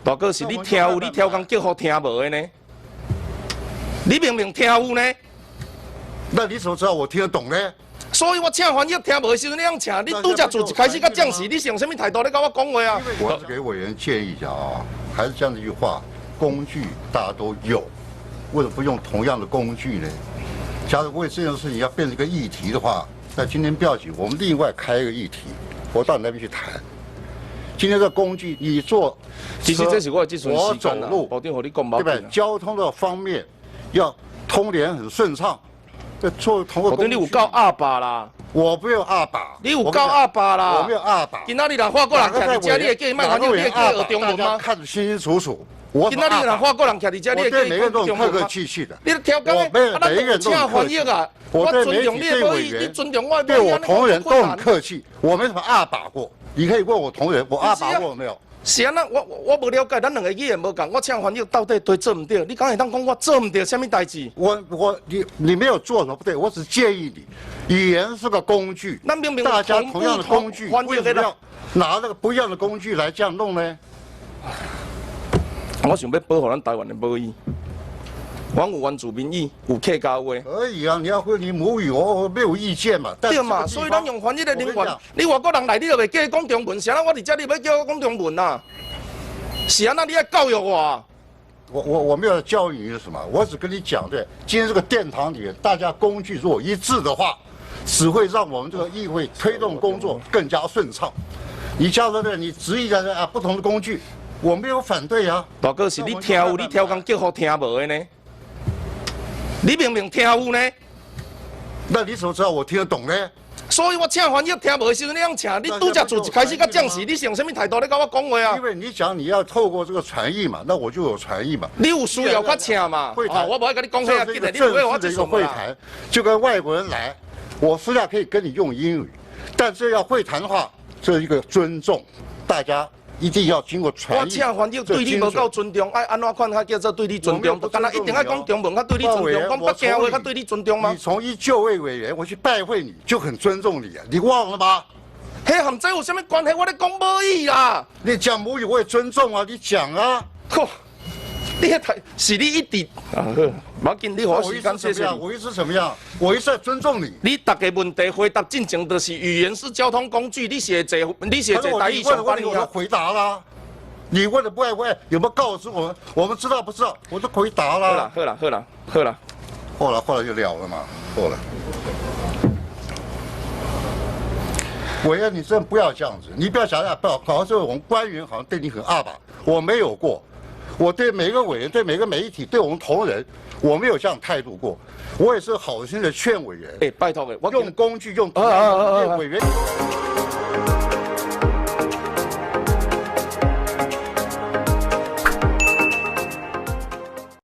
大哥是你听有，你挑工叫好听无的呢？你明明听有呢，那你怎么知道我听得懂呢？所以我请翻译听无的时候，你样请，你拄只做一开始甲降时，你是用什么态度咧甲我讲话啊？我是给委员建议讲啊，还是这样的一句话，工具大家都有，为什么不用同样的工具呢？假如为这件事情要变成一个议题的话，那今天不要紧，我们另外开一个议题，我到你那边去谈。今天这工具，你坐，其实这是我的这阵时间啦，保证和你讲对不对？交通的方面要通联很顺畅。做同个工具，你有够阿爸啦！我没有阿爸，你有够阿爸啦！我没有阿爸。今仔日人花个人徛伫遮，你会叫伊卖翻译，你会叫学中文吗？看得清清楚楚。今仔日人花个人徛伫遮，你会叫伊讲中文吗？客客气气的。你调讲诶，每一个人都很客气啊。我对媒体、对委员、对我同仁都很客气，我没什么阿爸过。你可以问我同仁，我阿爸过没有？是啊，那我无了解，咱两个语言无共，我请翻译到底对做唔对？你敢会当讲我做唔对什么代志？你没有做什么不对，我只建议你，语言是个工具，那明明大家同样的工具，为什么要拿那个不一样的工具来这样弄呢？我想要保护咱台湾的母语，阮有原住民语，有客家话。可以啊，你要会你母语，我没有意见嘛。对嘛，所以咱用翻译的人员，你外国人来，你就袂叫伊讲中文，是啊，我伫遮你要叫我讲中文呐？是啊，那你要教育我。我没有教育你是什么，我只跟你讲对，今天这个殿堂里，大家工具如果一致的话，只会让我们这个议会推动工作更加顺畅。你加入对，你质疑的啊不同的工具，我没有反对啊。大哥是你听有，你挑工叫好听无的呢？你明明听有呢，那你怎么知道我听得懂呢？所以我请翻译听无的时候，你样请，你拄只做一开始甲降时，你是用什么态度咧甲我讲话啊？因为你讲你要透过这个传译嘛，那我就有传译嘛。你有需要较请嘛？会谈，我不爱跟你讲遐紧的，你正为我式的一个会谈，就跟外国人来，我私下可以跟你用英语，但这要会谈的话，这是一个尊重，大家。一定要经过传译。我请翻译对你无够尊重，爱安怎款才叫做对你尊重？干那一定要讲中文，才对你尊重；讲北京话，才对你尊重吗？你从一就位委员，我去拜会你，就很尊重你啊，你忘了吗？迄和这有什么关系？我咧讲母语啦。你讲母语我也尊重啊，你讲啊。嚯，你迄台是你一直啊，无要紧，你我时间谢谢你。我意思怎么样？我一直在尊重你。你大个问题回答进前就是语言是交通工具，你写这台语上班我都回答啦。你问的不爱，有没有告诉我们？我们知道不知道？我都回答啦。好了，后来就了了嘛，后来。委员，你真不要这样子，你不要想想，好像是我们官员好像对你很阿爸，我没有过。我对每个委员、对每个媒体、对我们同仁，我没有这样态度过。我也是好心的劝委员。拜托的，用工具用委员。